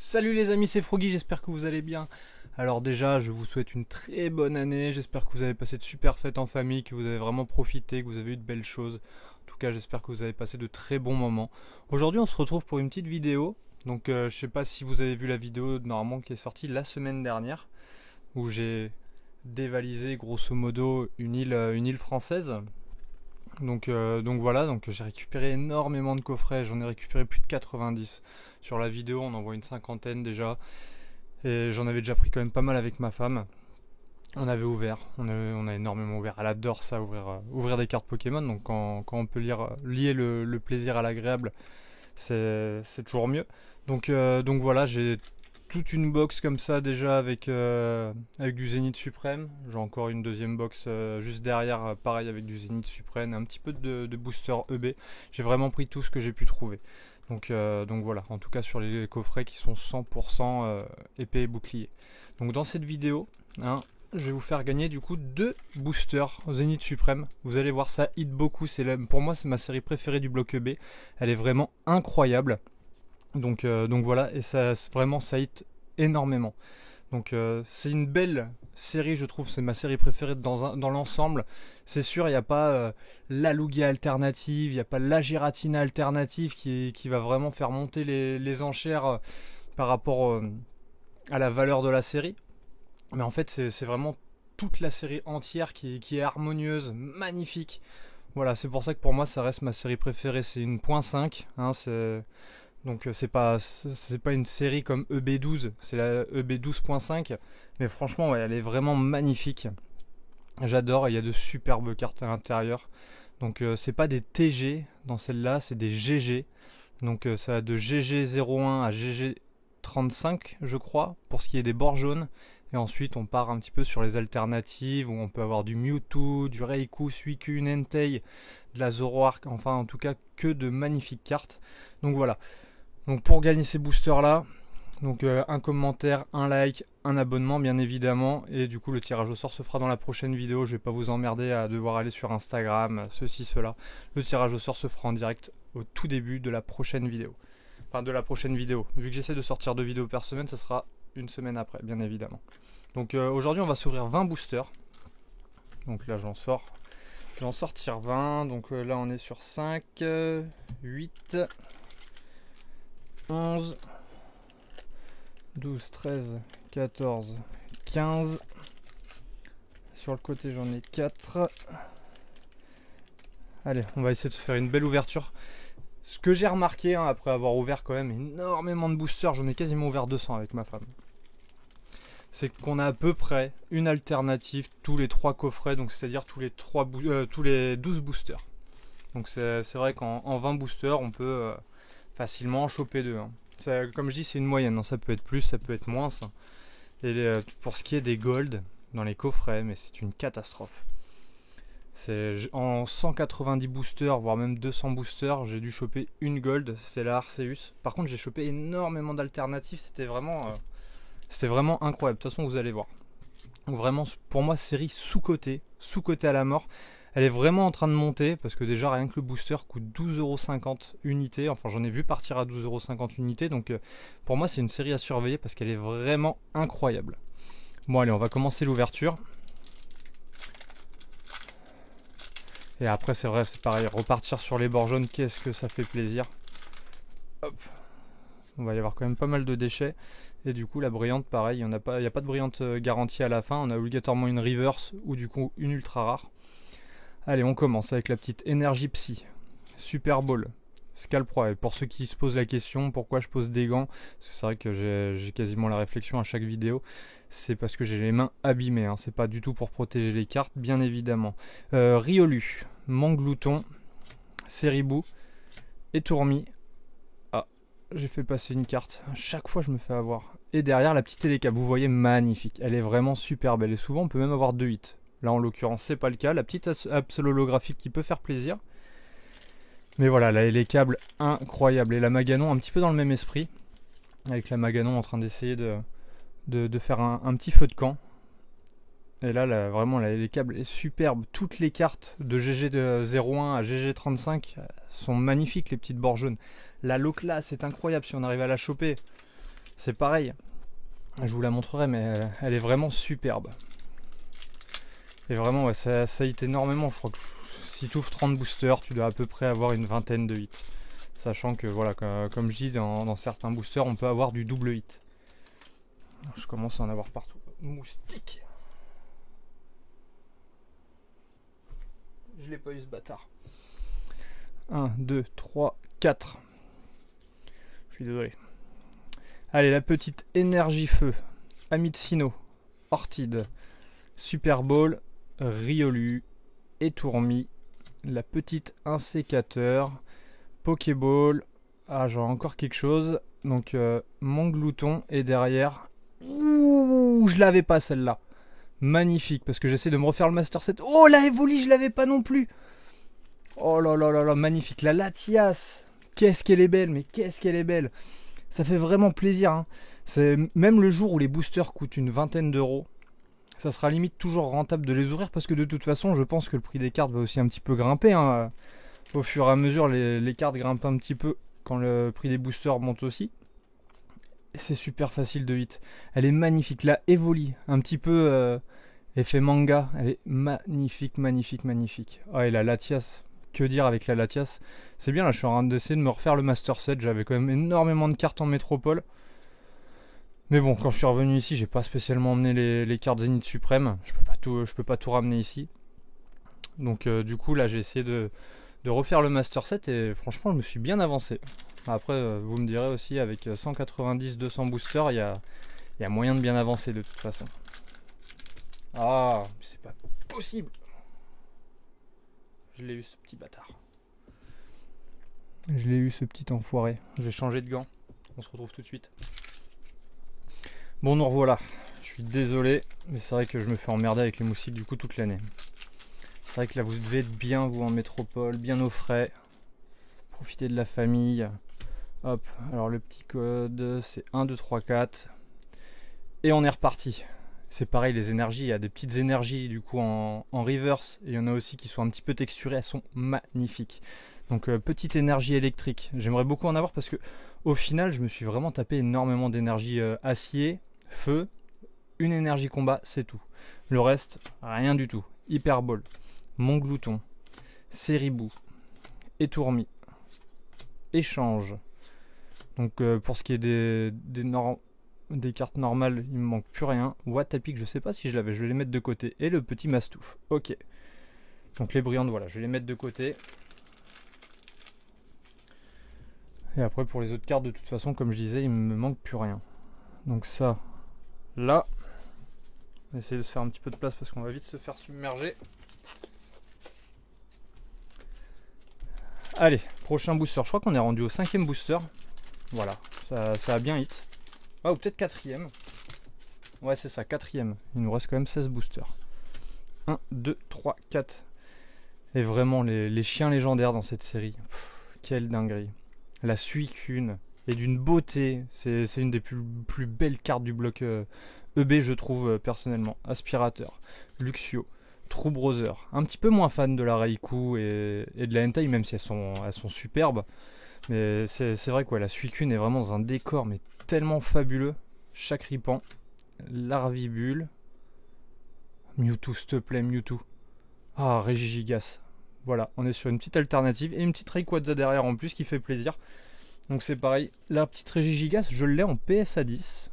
Salut les amis, c'est Froggy, j'espère que vous allez bien. Alors déjà, je vous souhaite une très bonne année, j'espère que vous avez passé de super fêtes en famille, que vous avez vraiment profité, que vous avez eu de belles choses. En tout cas, j'espère que vous avez passé de très bons moments. Aujourd'hui, on se retrouve pour une petite vidéo. Donc je sais pas si vous avez vu la vidéo normalement qui est sortie la semaine dernière, où j'ai dévalisé grosso modo une île française. Donc voilà, donc j'ai récupéré énormément de coffrets, j'en ai récupéré plus de 90. Sur la vidéo, on en voit une cinquantaine déjà. Et j'en avais déjà pris quand même pas mal avec ma femme. On avait ouvert, on a énormément ouvert. Elle adore ça, ouvrir des cartes Pokémon. Donc quand on peut lier le plaisir à l'agréable, c'est toujours mieux. Donc voilà, j'ai toute une box comme ça déjà avec du Zénith Suprême. J'ai encore une deuxième box juste derrière, pareil avec du Zénith Suprême, un petit peu de booster EB. J'ai vraiment pris tout ce que j'ai pu trouver. Donc voilà, en tout cas sur les coffrets qui sont 100% épais et boucliers. Donc dans cette vidéo, je vais vous faire gagner du coup 2 boosters Zénith Suprême. Vous allez voir, ça hit beaucoup. Pour moi, c'est ma série préférée du bloc EB. Elle est vraiment incroyable. Donc voilà, et vraiment ça hit énormément. Donc c'est une belle série, je trouve, c'est ma série préférée dans l'ensemble. C'est sûr, il n'y a pas la Lugia alternative, il n'y a pas la Giratina alternative qui va vraiment faire monter les enchères par rapport à la valeur de la série. Mais en fait, c'est vraiment toute la série entière qui est harmonieuse, magnifique. Voilà, c'est pour ça que pour moi, ça reste ma série préférée. C'est une .5, donc c'est pas une série comme EB12, c'est la EB12.5, mais franchement ouais, elle est vraiment magnifique. J'adore, il y a de superbes cartes à l'intérieur. Donc c'est pas des TG dans celle-là, c'est des GG. Donc ça va de GG01 à GG35 je crois, pour ce qui est des bords jaunes. Et ensuite on part un petit peu sur les alternatives, où on peut avoir du Mewtwo, du Raikou, Suicune, Entei, de la Zoroark, enfin en tout cas que de magnifiques cartes. Donc voilà. Donc pour gagner ces boosters là, un commentaire, un like, un abonnement bien évidemment, et du coup le tirage au sort se fera dans la prochaine vidéo. Je vais pas vous emmerder à devoir aller sur Instagram, ceci, cela. Le tirage au sort se fera en direct au tout début de la prochaine vidéo. Enfin de la prochaine vidéo. Vu que j'essaie de sortir 2 vidéos par semaine, ça sera une semaine après, bien évidemment. Donc aujourd'hui on va s'ouvrir 20 boosters. Donc là j'en sortir 20. Donc là on est sur 5, 8... 11, 12, 13, 14, 15. Sur le côté, j'en ai 4. Allez, on va essayer de se faire une belle ouverture. Ce que j'ai remarqué, après avoir ouvert quand même énormément de boosters, j'en ai quasiment ouvert 200 avec ma femme, c'est qu'on a à peu près une alternative tous les 3 coffrets, donc c'est-à-dire tous les 12 boosters. Donc c'est vrai qu'en 20 boosters, on peut facilement en choper 2. Comme je dis, c'est une moyenne, ça peut être plus, ça peut être moins. Et pour ce qui est des gold dans les coffrets, mais c'est une catastrophe. En 190 boosters, voire même 200 boosters, j'ai dû choper une gold, c'était la Arceus. Par contre, j'ai chopé énormément d'alternatives, c'était vraiment incroyable. De toute façon, vous allez voir. Donc vraiment, pour moi, série sous-cotée à la mort. Elle est vraiment en train de monter, parce que déjà rien que le booster coûte 12,50€ unité. Enfin, j'en ai vu partir à 12,50€ unité. Donc pour moi, c'est une série à surveiller parce qu'elle est vraiment incroyable. Bon allez, on va commencer l'ouverture. Et après c'est vrai, c'est pareil, repartir sur les bords jaunes, qu'est-ce que ça fait plaisir. Hop. On va y avoir quand même pas mal de déchets. Et du coup la brillante pareil, il n'y a pas de brillante garantie à la fin. On a obligatoirement une reverse ou du coup une ultra rare. Allez, on commence avec la petite énergie psy. Super Ball. Scalproie. Et pour ceux qui se posent la question, pourquoi je pose des gants, parce que c'est vrai que j'ai quasiment la réflexion à chaque vidéo, c'est parce que j'ai les mains abîmées. C'est pas du tout pour protéger les cartes, bien évidemment. Riolu, Manglouton, Seribou et Tourmi. Ah, j'ai fait passer une carte. Chaque fois, je me fais avoir. Et derrière, la petite Télécab, vous voyez, magnifique. Elle est vraiment super belle. Et souvent, on peut même avoir 2 hits. Là en l'occurrence c'est pas le cas, la petite absol holographique qui peut faire plaisir. Mais voilà, là les câbles incroyables. Et la Maganon un petit peu dans le même esprit. Avec la Maganon en train d'essayer de faire un petit feu de camp. Et là vraiment les câbles est superbe. Toutes les cartes de GG de 01 à GG35 sont magnifiques, les petites bords jaunes. La low class est incroyable si on arrive à la choper. C'est pareil. Je vous la montrerai, mais elle est vraiment superbe. Et vraiment, ouais, ça hit énormément. Je crois que si tu ouvres 30 boosters, tu dois à peu près avoir une vingtaine de hits. Sachant que, voilà, comme je dis, dans certains boosters, on peut avoir du double hit. Je commence à en avoir partout. Moustique. Je l'ai pas eu ce bâtard. 1, 2, 3, 4. Je suis désolé. Allez, la petite énergie feu. Amitsino, Ortide, Super Bowl, Riolu, Étourmi, la petite insécateur, Pokéball. Ah, j'aurai encore quelque chose. Donc, mon glouton. Et derrière. Ouh, je l'avais pas celle-là. Magnifique, parce que j'essaie de me refaire le Master Set. Oh, la Evoli, je l'avais pas non plus. Oh là là là là, magnifique. La Latias. Qu'est-ce qu'elle est belle, mais qu'est-ce qu'elle est belle. Ça fait vraiment plaisir. Hein. C'est même le jour où les boosters coûtent une vingtaine d'euros. Ça sera limite toujours rentable de les ouvrir parce que de toute façon, je pense que le prix des cartes va aussi un petit peu grimper. Hein. Au fur et à mesure, les cartes grimpent un petit peu quand le prix des boosters monte aussi. C'est super facile de hit. Elle est magnifique. La Evoli, un petit peu effet manga. Elle est magnifique, magnifique, magnifique. Oh, et la Latias. Que dire avec la Latias? C'est bien, là, je suis en train d'essayer de me refaire le Master Set. J'avais quand même énormément de cartes en métropole. Mais bon, quand je suis revenu ici, j'ai pas spécialement emmené les cartes Zénith Suprême. Je peux pas tout ramener ici. Donc du coup, là, j'ai essayé de refaire le Master Set et franchement, je me suis bien avancé. Après, vous me direz aussi, avec 190-200 boosters, il y a moyen de bien avancer de toute façon. Ah, c'est pas possible. Je l'ai eu, ce petit bâtard. Je l'ai eu, ce petit enfoiré. Je vais changer de gants. On se retrouve tout de suite. Bon, nous revoilà. Je suis désolé, mais c'est vrai que je me fais emmerder avec les moustiques du coup toute l'année. C'est vrai que là, vous devez être bien, vous, en métropole, bien au frais. Profitez de la famille. Hop, alors le petit code, c'est 1, 2, 3, 4. Et on est reparti. C'est pareil, les énergies, il y a des petites énergies du coup en reverse. Et il y en a aussi qui sont un petit peu texturées, elles sont magnifiques. Donc petite énergie électrique. J'aimerais beaucoup en avoir parce que au final, je me suis vraiment tapé énormément d'énergie acier, feu, une énergie combat, c'est tout. Le reste, rien du tout. Hyperball, mon glouton, Seribou, Étourmi, échange. Donc pour ce qui est des cartes normales, il me manque plus rien. Watapic, je sais pas si je l'avais, je vais les mettre de côté. Et le petit Mastouf, ok. Donc les brillantes, voilà, je vais les mettre de côté. Et après pour les autres cartes, de toute façon, comme je disais, il me manque plus rien. Donc ça, là, on va essayer de se faire un petit peu de place parce qu'on va vite se faire submerger. Allez, prochain booster. Je crois qu'on est rendu au 5e booster. Voilà, ça a bien hit. Ah, ou peut-être 4e. Ouais, c'est ça, 4e. Il nous reste quand même 16 boosters. 1, 2, 3, 4. Et vraiment, les chiens légendaires dans cette série. Pff, quelle dinguerie. La Suicune est d'une beauté. C'est une des plus belles cartes du bloc EB, je trouve, personnellement. Aspirateur, Luxio, True Brother. Un petit peu moins fan de la Raikou et de la Hentai, même si elles sont superbes. Mais c'est vrai quoi, la Suicune est vraiment dans un décor mais tellement fabuleux. Chakripan, Larvibule, Mewtwo, s'il te plaît, Mewtwo. Ah, Regigigas. Voilà, on est sur une petite alternative et une petite Rayquaza derrière en plus qui fait plaisir. Donc c'est pareil, la petite Regigigas, je l'ai en PSA 10.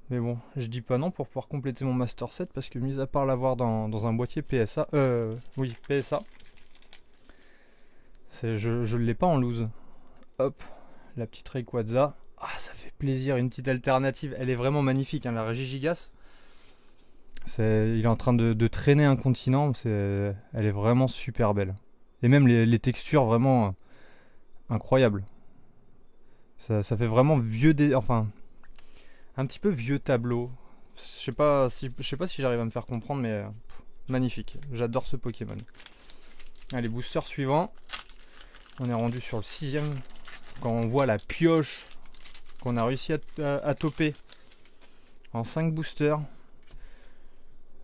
Mais bon, je dis pas non pour pouvoir compléter mon Master Set parce que mis à part l'avoir dans un boîtier PSA, oui, PSA, je l'ai pas en loose. Hop, la petite Rayquaza. Ah, ça fait plaisir, une petite alternative. Elle est vraiment magnifique, hein, la Regigigas. Il est en train de traîner un continent. Elle est vraiment super belle. Et même les textures vraiment incroyables. Ça fait vraiment vieux, enfin un petit peu vieux tableau. Je sais pas si j'arrive à me faire comprendre, mais magnifique. J'adore ce Pokémon. Allez, booster suivant. On est rendu sur le 6e. Quand on voit la pioche qu'on a réussi à toper en 5 boosters,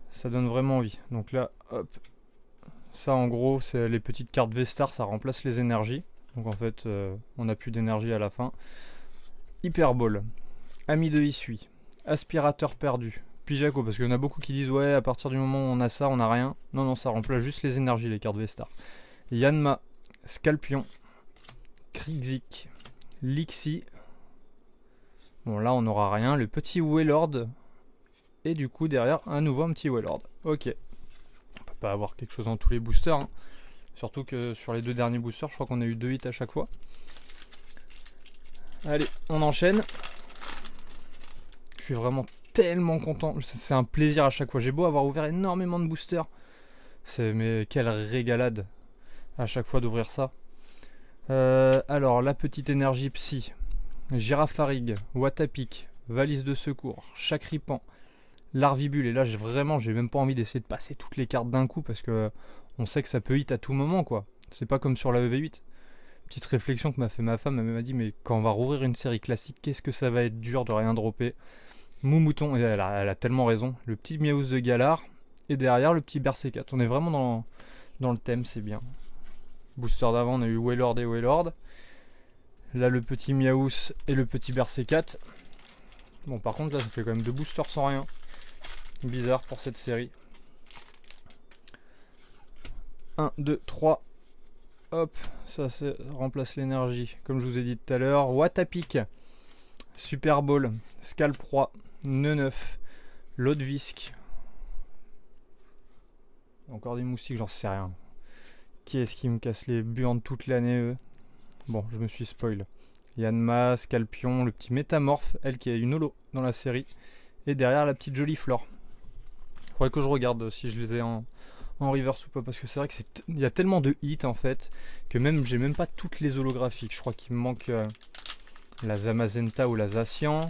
ça donne vraiment envie. Donc là, hop, ça en gros, c'est les petites cartes V-Star, ça remplace les énergies. Donc en fait, on n'a plus d'énergie à la fin. Hyperball, Ami de Issui, aspirateur perdu, Pijaco, parce qu'il y en a beaucoup qui disent ouais, à partir du moment où on a ça, on a rien. Non, non, ça remplace juste les énergies, les cartes Vestar. Yanma, Scalpion, Krixik, Lixi. Bon, là, on n'aura rien. Le petit Wailord. Et du coup, derrière, un petit Wailord. Ok. On peut pas avoir quelque chose dans tous les boosters. Hein. Surtout que sur les 2 derniers boosters, je crois qu'on a eu 2 hits à chaque fois. Allez, on enchaîne. Je suis vraiment tellement content. C'est un plaisir à chaque fois. J'ai beau avoir ouvert énormément de boosters. Mais quelle régalade à chaque fois d'ouvrir ça. Alors, la petite énergie psy. Girafarig, Watapic, Valise de secours, Chakripan, Larvibule. Et là, j'ai même pas envie d'essayer de passer toutes les cartes d'un coup parce que on sait que ça peut hit à tout moment, quoi. C'est pas comme sur la EV8. Petite réflexion que m'a fait ma femme, elle m'a dit mais quand on va rouvrir une série classique, qu'est-ce que ça va être dur de rien dropper. Moumouton, et elle a tellement raison. Le petit Miaus de Galar et derrière le petit Berserkat. On est vraiment dans le thème, c'est bien. Booster d'avant, on a eu Wailord et Wailord. Là, le petit Miaus et le petit Berserkat. Bon, par contre, là, ça fait quand même 2 boosters sans rien. Bizarre pour cette série. 1, 2, 3. Hop, ça remplace l'énergie. Comme je vous ai dit tout à l'heure. Watapic, Super Ball, Scalproie, Neneuf, Lodvisk. Encore des moustiques, j'en sais rien. Qui est-ce qui me casse les buandes toute l'année, eux? Bon, je me suis spoil. Yanma, Scalpion, le petit Métamorphe, elle qui a une holo dans la série. Et derrière la petite jolie flore. Faudrait que je regarde si je les ai en reverse ou pas. Parce que c'est vrai que il y a tellement de hits en fait. Que même j'ai même pas toutes les holographiques. Je crois qu'il me manque la Zamazenta ou la Zacian.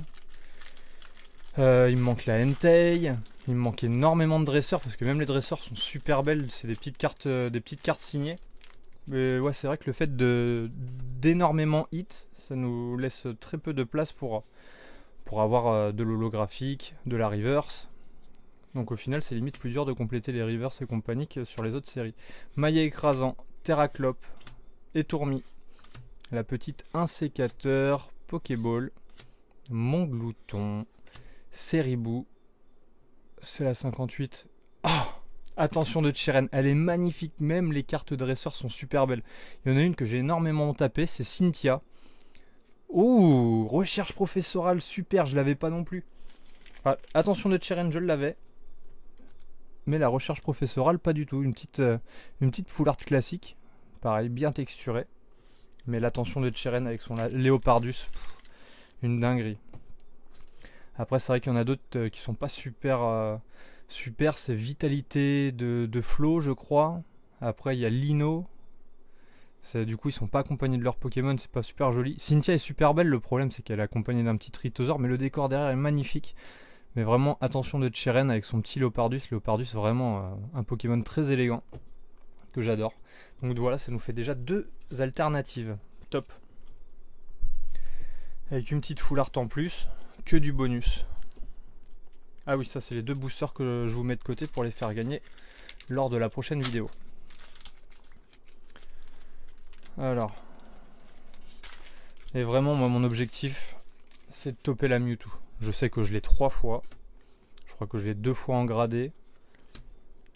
Il me manque la Entei. Il me manque énormément de dresseurs. Parce que même les dresseurs sont super belles. C'est des petites cartes signées. Mais ouais, c'est vrai que le fait d'énormément hits, ça nous laisse très peu de place pour avoir de l'holographique, de la reverse. Donc au final, c'est limite plus dur de compléter les reverse et compagnie que sur les autres séries. Maillet écrasant, Terraclope, Étourmi, la petite Insécateur, Pokéball, Montglouton, Seribou, c'est la 58. Oh, attention de Chiren, elle est magnifique, même les cartes dresseurs sont super belles. Il y en a une que j'ai énormément tapée, c'est Cynthia. Ouh, recherche professorale, super, je l'avais pas non plus. Ah, attention de Chiren, je l'avais. Mais la recherche professorale, pas du tout. Une petite full art classique. Pareil, bien texturée. Mais l'attention de Chiren avec son Léopardus, une dinguerie. Après, c'est vrai qu'il y en a d'autres qui sont pas super. Super, c'est Vitalité de Flo, je crois. Après, il y a Lino. Du coup, ils sont pas accompagnés de leur Pokémon, c'est pas super joli. Cynthia est super belle, le problème c'est qu'elle est accompagnée d'un petit Trithosaur, mais le décor derrière est magnifique. Mais vraiment, attention de Chiren avec son petit Léopardus. Léopardus, vraiment un Pokémon très élégant, que j'adore. Donc voilà, ça nous fait déjà 2 alternatives. Top. Avec une petite full art en plus, que du bonus. Ah oui, ça c'est les 2 boosters que je vous mets de côté pour les faire gagner lors de la prochaine vidéo. Alors. Et vraiment, moi, mon objectif, c'est de topper la Mewtwo. Je sais que je l'ai 3 fois. Je crois que je l'ai 2 fois en gradé.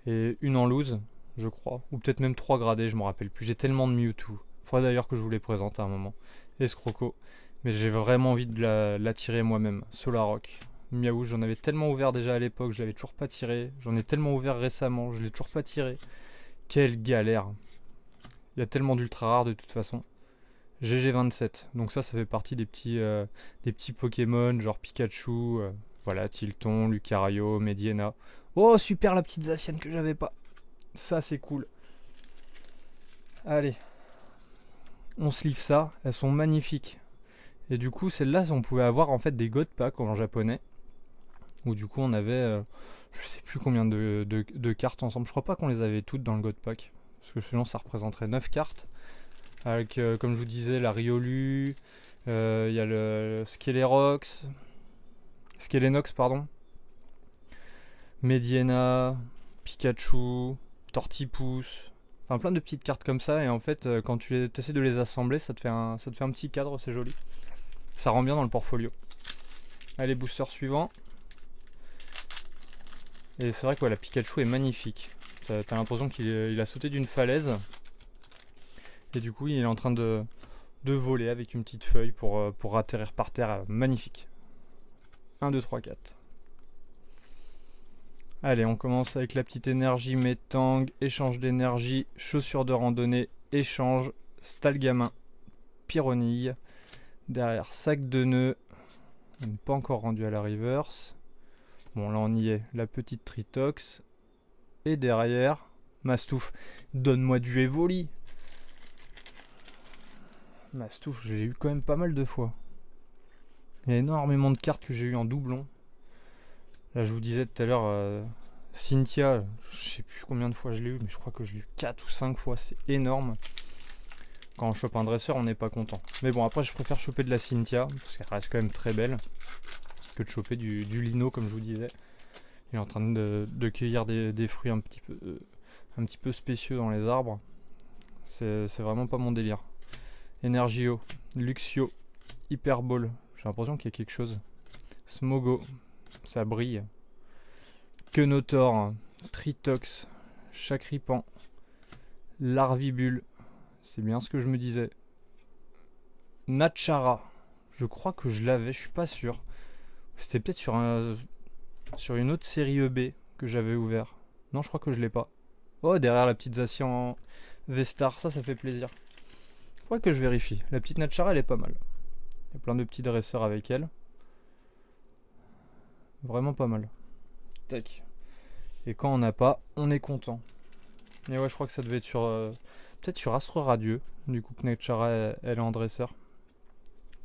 Et une en loose, je crois. Ou peut-être même 3 gradés, je me rappelle plus. J'ai tellement de Mewtwo. Faudrait d'ailleurs que je vous les présente à un moment. Escroco. Mais j'ai vraiment envie de l'attirer moi-même. Solarock. Miaou, j'en avais tellement ouvert déjà à l'époque, je l'avais toujours pas tiré. J'en ai tellement ouvert récemment, je l'ai toujours pas tiré. Quelle galère. Il y a tellement d'ultra rares de toute façon. GG27, donc ça fait partie des petits Pokémon genre Pikachu, voilà, Tilton, Lucario, Mediena. Oh super, la petite Zacian que j'avais pas. Ça c'est cool. Allez, on se livre ça, elles sont magnifiques. Et du coup celles-là on pouvait avoir en fait des God Pack en japonais. Où du coup on avait je sais plus combien de cartes ensemble. Je crois pas qu'on les avait toutes dans le God Pack. Parce que sinon ça représenterait 9 cartes. Avec, comme je vous disais, la Riolu, il y a le Skelenox, pardon, Mediena, Pikachu, Tortipousse, enfin plein de petites cartes comme ça. Et en fait, quand tu essaies de les assembler, ça te fait un petit cadre, c'est joli. Ça rend bien dans le portfolio. Allez, booster suivant. Et c'est vrai que la Pikachu est magnifique. T'as l'impression qu'il a sauté d'une falaise. Et du coup, il est en train de voler avec une petite feuille pour atterrir par terre. Magnifique. 1, 2, 3, 4. Allez, on commence avec la petite énergie Métang, échange d'énergie, chaussures de randonnée, échange, Stalgamin, Pyronille. Derrière, sac de nœuds. On n'est pas encore rendu à la reverse. Bon, là on y est. La petite Tritox. Et derrière, Mastouf. Donne-moi du Evoli. Mastouf, j'ai eu quand même pas mal de fois. Il y a énormément de cartes que j'ai eu en doublon. Là, je vous disais tout à l'heure, Cynthia, je sais plus combien de fois je l'ai eu, mais je crois que je l'ai eu 4 ou 5 fois. C'est énorme. Quand on chope un dresseur, on n'est pas content. Mais bon, après, je préfère choper de la Cynthia, parce qu'elle reste quand même très belle, que de choper du lino, comme je vous disais. Il est en train de cueillir des fruits un petit peu spéciaux dans les arbres. C'est vraiment pas mon délire. Energio, Luxio, Hyperball. J'ai l'impression qu'il y a quelque chose. Smogo, ça brille. Quenotor, Tritox, Chacripan, Larvibule. C'est bien ce que je me disais. Natchara. Je crois que je l'avais, je suis pas sûr. C'était peut-être sur une autre série EB que j'avais ouvert. Non, je crois que je l'ai pas. Oh, derrière la petite Zacian Vestar, ça fait plaisir. Faudrait que je vérifie. La petite Natchara, elle est pas mal. Il y a plein de petits dresseurs avec elle. Vraiment pas mal. Tac. Et quand on n'a pas, on est content. Et ouais, je crois que ça devait être sur... peut-être sur Astre Radieux. Du coup, Natchara, elle est en dresseur.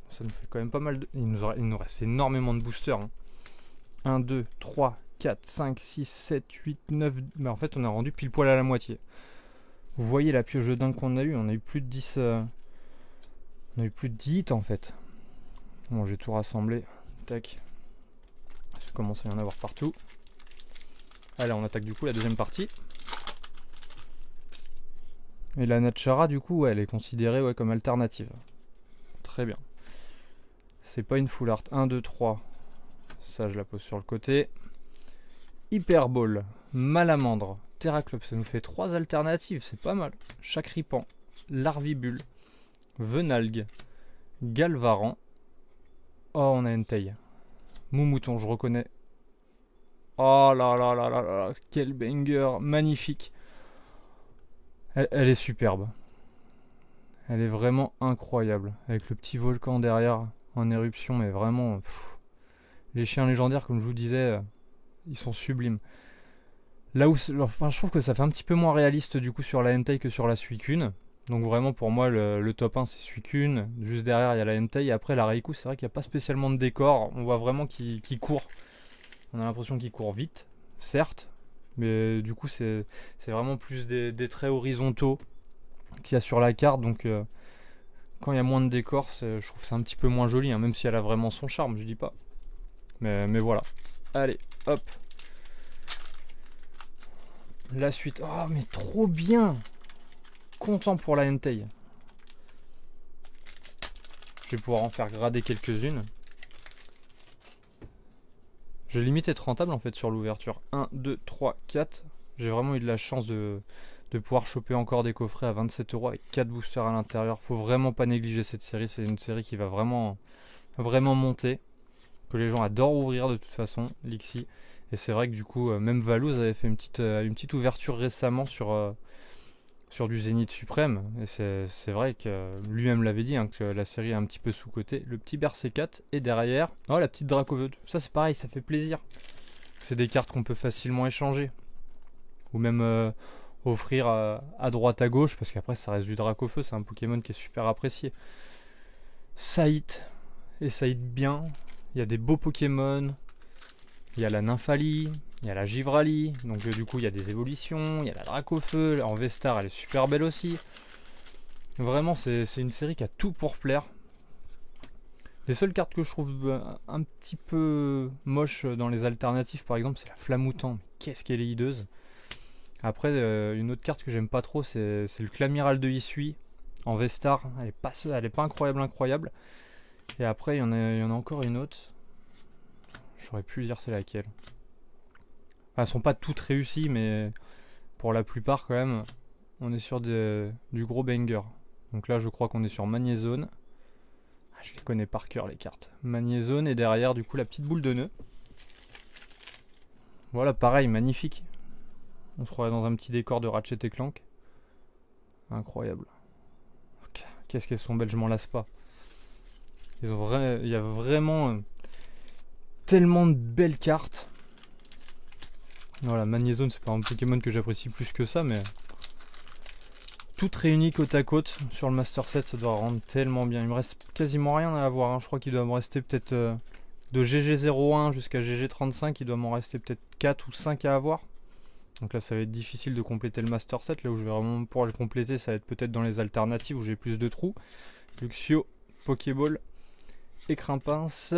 Ça nous fait quand même pas mal de... Il nous reste énormément de boosters. 1, 2, 3, 4, 5, 6, 7, 8, 9... Mais en fait, on a rendu pile poil à la moitié. Vous voyez la pioche de dingue qu'on a eu. On a eu plus de 10... On a eu plus de 10 hits en fait. Bon, j'ai tout rassemblé. Tac. Je commence à y en avoir partout. Allez, on attaque du coup la deuxième partie. Et la Natchara, du coup, ouais, elle est considérée comme alternative. Très bien. C'est pas une full art. 1, 2, 3. Ça, je la pose sur le côté. Hyperball, Malamandre, Terraclops. Ça nous fait 3 alternatives. C'est pas mal. Chacripan, Larvibule, Venalgue, Galvaran. Oh, on a Entei. Moumouton, je reconnais. Oh là là là là là, quel banger, magnifique. Elle est superbe. Elle est vraiment incroyable. Avec le petit volcan derrière en éruption, mais vraiment... les chiens légendaires, comme je vous disais, ils sont sublimes. Là où... Enfin, je trouve que ça fait un petit peu moins réaliste du coup sur la Entei que sur la Suicune. Donc vraiment pour moi le top 1 c'est Suicune. Juste derrière il y a la Entei. Et après la Raikou, c'est vrai qu'il n'y a pas spécialement de décor. On voit vraiment qu'il court. On a l'impression qu'il court vite, certes. Mais du coup c'est vraiment plus des traits horizontaux qu'il y a sur la carte. Donc quand il y a moins de décor, je trouve que c'est un petit peu moins joli. Même si elle a vraiment son charme, je dis pas. Mais voilà. Allez, hop. La suite. Oh mais trop bien. Content pour la Entei. Je vais pouvoir en faire grader quelques-unes. J'ai limite être rentable en fait sur l'ouverture. 1, 2, 3, 4. J'ai vraiment eu de la chance de pouvoir choper encore des coffrets à 27 € avec 4 boosters à l'intérieur. Faut vraiment pas négliger cette série. C'est une série qui va vraiment monter. Que les gens adorent ouvrir de toute façon, Lixi. Et c'est vrai que du coup, même Valouz avait fait une petite ouverture récemment sur du Zénith Suprême. Et c'est vrai que lui-même l'avait dit, que la série est un petit peu sous-cotée. Le petit Berserk 4 et derrière, oh la petite Dracoveud. Ça c'est pareil, ça fait plaisir. C'est des cartes qu'on peut facilement échanger. Ou même offrir à droite à gauche, parce qu'après ça reste du Dracofeu, c'est un Pokémon qui est super apprécié. Saït, et Saït bien. Il y a des beaux Pokémon. Il y a la Nymphalie. Il y a la Givrali, donc du coup il y a des évolutions, il y a la Dracofeu, en Vestar elle est super belle aussi. Vraiment c'est une série qui a tout pour plaire. Les seules cartes que je trouve un petit peu moches dans les alternatives par exemple c'est la Flamoutant, qu'est-ce qu'elle est hideuse. Après une autre carte que j'aime pas trop c'est le Clamiral de Issui en Vestar, elle est pas incroyable. Et après il y en a encore une autre. j'aurais pu dire c'est laquelle. Enfin, elles sont pas toutes réussies, mais pour la plupart quand même, on est sur du gros banger. Donc là je crois qu'on est sur Magnézone. Ah, je les connais par cœur les cartes. Magnézone et derrière du coup la petite boule de nœud. Voilà, pareil, magnifique. On se croirait dans un petit décor de Ratchet et Clank. Incroyable. Qu'est-ce qu'elles sont belles, je m'en lasse pas. Il y a vraiment tellement de belles cartes. Voilà, Magnézone, c'est pas un Pokémon que j'apprécie plus que ça, mais toutes réunies côte à côte sur le Master Set, ça doit rendre tellement bien. Il me reste quasiment rien à avoir, hein. Je crois qu'il doit me rester peut-être de GG01 jusqu'à GG35, il doit m'en rester peut-être 4 ou 5 à avoir. Donc là ça va être difficile de compléter le Master Set. Là où je vais vraiment pouvoir le compléter, ça va être peut-être dans les alternatives où j'ai plus de trous. Luxio, Pokéball, Écrinpince,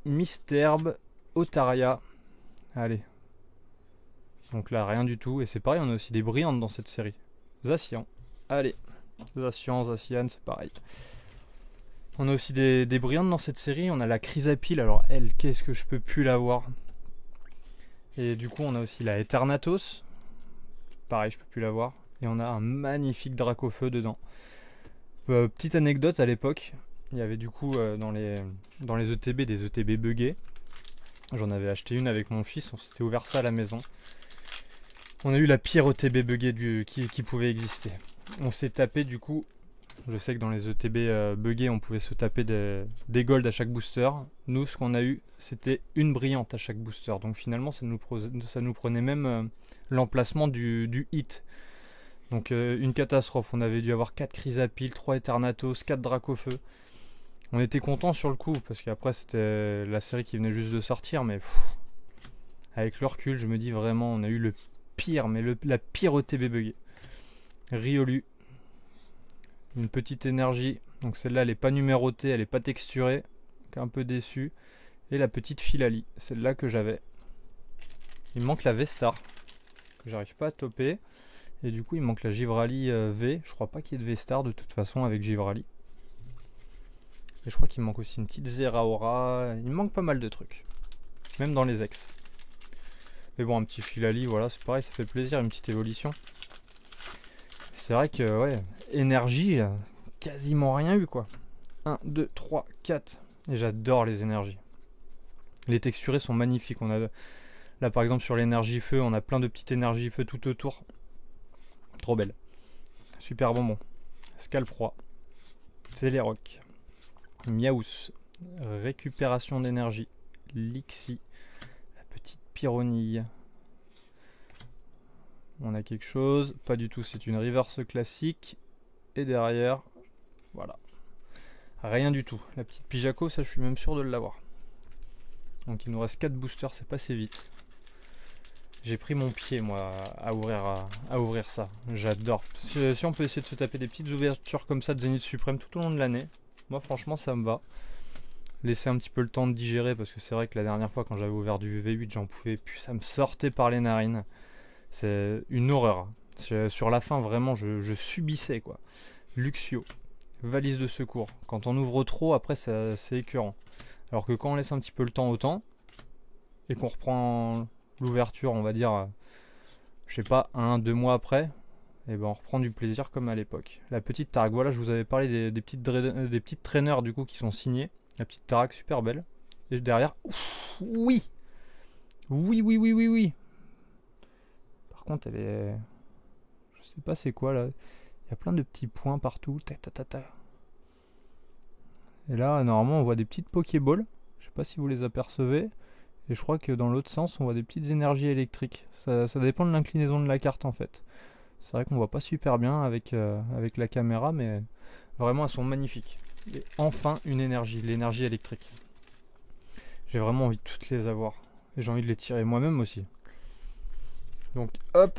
Misterbe, Otaria. Allez. Donc là rien du tout. Et c'est pareil, on a aussi des brillantes dans cette série. Zacian. Allez. Zacian, Zacian, c'est pareil. On a aussi des brillantes dans cette série. On a la Chrysapile. Alors elle, qu'est-ce que je peux plus l'avoir. Et du coup on a aussi la Eternatus. Pareil, je peux plus l'avoir. Et on a un magnifique Dracofeu dedans. Petite anecdote, à l'époque, il y avait du coup dans les ETB des ETB buggés. J'en avais acheté une avec mon fils, on s'était ouvert ça à la maison. On a eu la pire ETB buggée qui pouvait exister. On s'est tapé du coup, je sais que dans les ETB buggés on pouvait se taper des golds à chaque booster. Nous ce qu'on a eu c'était une brillante à chaque booster. Donc finalement ça nous prenait même l'emplacement du hit. Donc une catastrophe, on avait dû avoir 4 Chrysapile, 3 Eternatus, 4 Dracofeu. On était content sur le coup parce qu'après c'était la série qui venait juste de sortir, mais avec le recul je me dis vraiment on a eu le pire, mais la pire ETB buggée. Riolu, une petite énergie, donc celle-là elle n'est pas numérotée, elle n'est pas texturée, un peu déçu. Et la petite Philali, celle-là que j'avais. Il me manque la V-Star, que j'arrive pas à toper. Et du coup il manque la Givrali V, je crois pas qu'il y ait de V-Star de toute façon avec Givrali. Et je crois qu'il me manque aussi une petite Zeraora, il me manque pas mal de trucs. Même dans les ex. Mais bon, un petit Philali, voilà, c'est pareil, ça fait plaisir, une petite évolution. C'est vrai que, ouais, énergie, quasiment rien eu, quoi. 1, 2, 3, 4. Et j'adore les énergies. Les texturés sont magnifiques. On a, là, par exemple, sur l'énergie feu, on a plein de petites énergies feu tout autour. Trop belle. Super bonbon. Scalproie. Céléroc. Miaous. Récupération d'énergie. Lixie. La petite Pyronille. On a quelque chose. Pas du tout, c'est une reverse classique. Et derrière, voilà. Rien du tout. La petite Pijaco, ça je suis même sûr de l'avoir. Donc il nous reste 4 boosters, c'est passé vite. J'ai pris mon pied moi à ouvrir ça. J'adore. Si on peut essayer de se taper des petites ouvertures comme ça de Zénith Suprême tout au long de l'année, moi franchement ça me va. Laisser un petit peu le temps de digérer parce que c'est vrai que la dernière fois quand j'avais ouvert du V8 j'en pouvais plus, ça me sortait par les narines. C'est une horreur. Sur la fin vraiment je subissais quoi. Luxio, valise de secours. Quand on ouvre trop après c'est écœurant. Alors que quand on laisse un petit peu le temps au temps et qu'on reprend l'ouverture, on va dire, je sais pas, 1-2 mois après, et ben on reprend du plaisir comme à l'époque. La petite Tarak, voilà, je vous avais parlé des petites traîneurs du coup qui sont signés. La petite Tarak, super belle. Et derrière, ouf, oui, oui. Par contre, elle est, je sais pas c'est quoi là. Il y a plein de petits points partout. Et là, normalement, on voit des petites Pokéballs. Je sais pas si vous les apercevez. Et je crois que dans l'autre sens, on voit des petites énergies électriques. Ça dépend de l'inclinaison de la carte en fait. C'est vrai qu'on voit pas super bien avec la caméra, mais vraiment elles sont magnifiques. Et enfin une énergie, l'énergie électrique. J'ai vraiment envie de toutes les avoir. Et j'ai envie de les tirer moi-même aussi. Donc hop.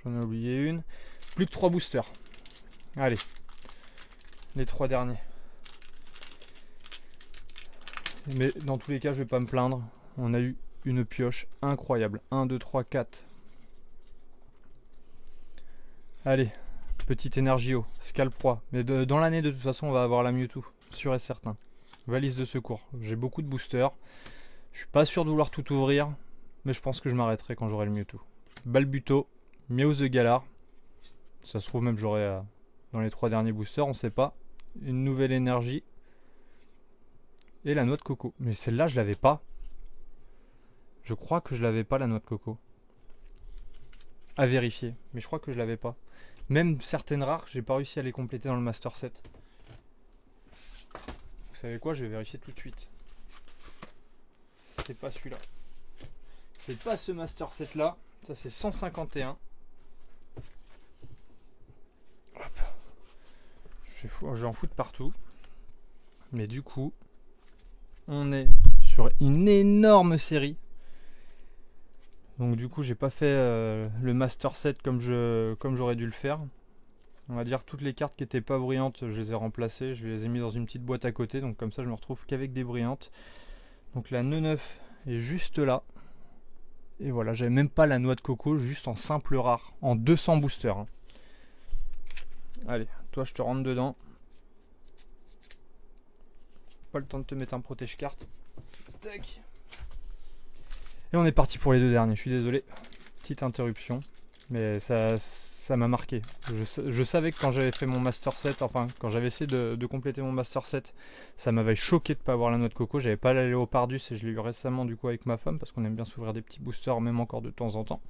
J'en ai oublié une. Plus que 3 boosters. Allez. Les 3 derniers. Mais dans tous les cas, je vais pas me plaindre. On a eu une pioche incroyable. 1, 2, 3, 4. Allez, petite Énergio, Scalproie. Mais dans l'année, de toute façon, on va avoir la Mewtwo. Sûr et certain. Valise de secours. J'ai beaucoup de boosters. Je suis pas sûr de vouloir tout ouvrir, mais je pense que je m'arrêterai quand j'aurai le Mewtwo. Balbuto, Mew the Galar. Ça se trouve même j'aurai dans les 3 derniers boosters, on sait pas. Une nouvelle énergie. Et la noix de coco. Mais celle-là, je l'avais pas. Je crois que je l'avais pas, la noix de coco. À vérifier. Mais je crois que je l'avais pas. Même certaines rares, j'ai pas réussi à les compléter dans le Master Set. Vous savez quoi? Je vais vérifier tout de suite. C'est pas celui-là. C'est pas ce Master Set là. Ça c'est 151. Hop. Je vais en foutre partout. Mais du coup, on est sur une énorme série. Donc du coup, j'ai pas fait le Master Set comme j'aurais dû le faire. On va dire toutes les cartes qui étaient pas brillantes, je les ai remplacées. Je les ai mis dans une petite boîte à côté. Donc comme ça, je me retrouve qu'avec des brillantes. Donc la nœud 9 est juste là. Et voilà, j'avais même pas la noix de coco, juste en simple rare, en 200 boosters. Hein. Allez, toi je te rentre dedans. Pas le temps de te mettre un protège-carte. Tac. Et on est parti pour les 2 derniers, je suis désolé. Petite interruption, mais ça m'a marqué. Je savais que quand j'avais fait mon Master Set, enfin quand j'avais essayé de compléter mon Master Set, ça m'avait choqué de ne pas avoir la noix de coco. J'avais pas la Léopardus et je l'ai eu récemment du coup avec ma femme parce qu'on aime bien s'ouvrir des petits boosters même encore de temps en temps.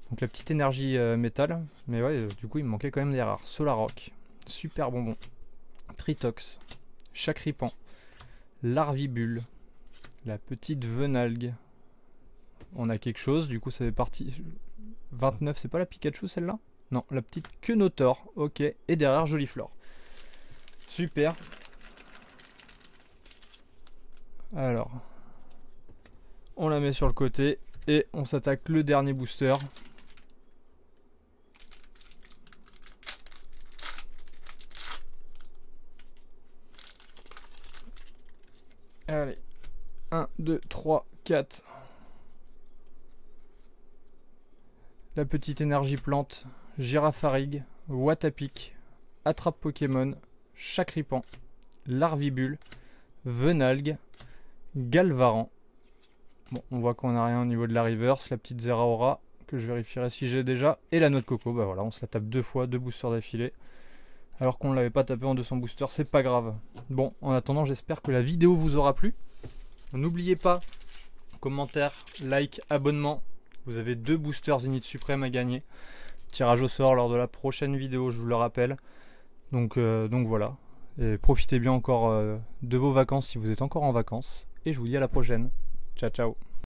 Donc la petite énergie métal, mais ouais, du coup il me manquait quand même des rares. Solaroc, super bonbon, Tritox, Chakripan, Larvibule, la petite Venalgue. On a quelque chose, du coup ça fait partie. 29, c'est pas la Pikachu celle-là? Non, la petite Quenotor, ok. Et derrière Joliflore. Super. Alors, on la met sur le côté et on s'attaque le dernier booster. Allez, 1, 2, 3, 4. La petite énergie plante, Girafarig, Watapic, Attrape Pokémon, Chakripan, Larvibule, Venalgue, Galvaran. Bon, on voit qu'on n'a rien au niveau de la reverse, la petite Zeraora, que je vérifierai si j'ai déjà, et la noix de coco, bah voilà, on se la tape 2 fois, 2 boosters d'affilée. Alors qu'on ne l'avait pas tapé en 200 boosters, c'est pas grave. Bon, en attendant, j'espère que la vidéo vous aura plu. N'oubliez pas, commentaire, like, abonnement. Vous avez 2 boosters Zenith Suprême à gagner. Tirage au sort lors de la prochaine vidéo, je vous le rappelle. Donc voilà. Et profitez bien encore de vos vacances si vous êtes encore en vacances. Et je vous dis à la prochaine. Ciao ciao.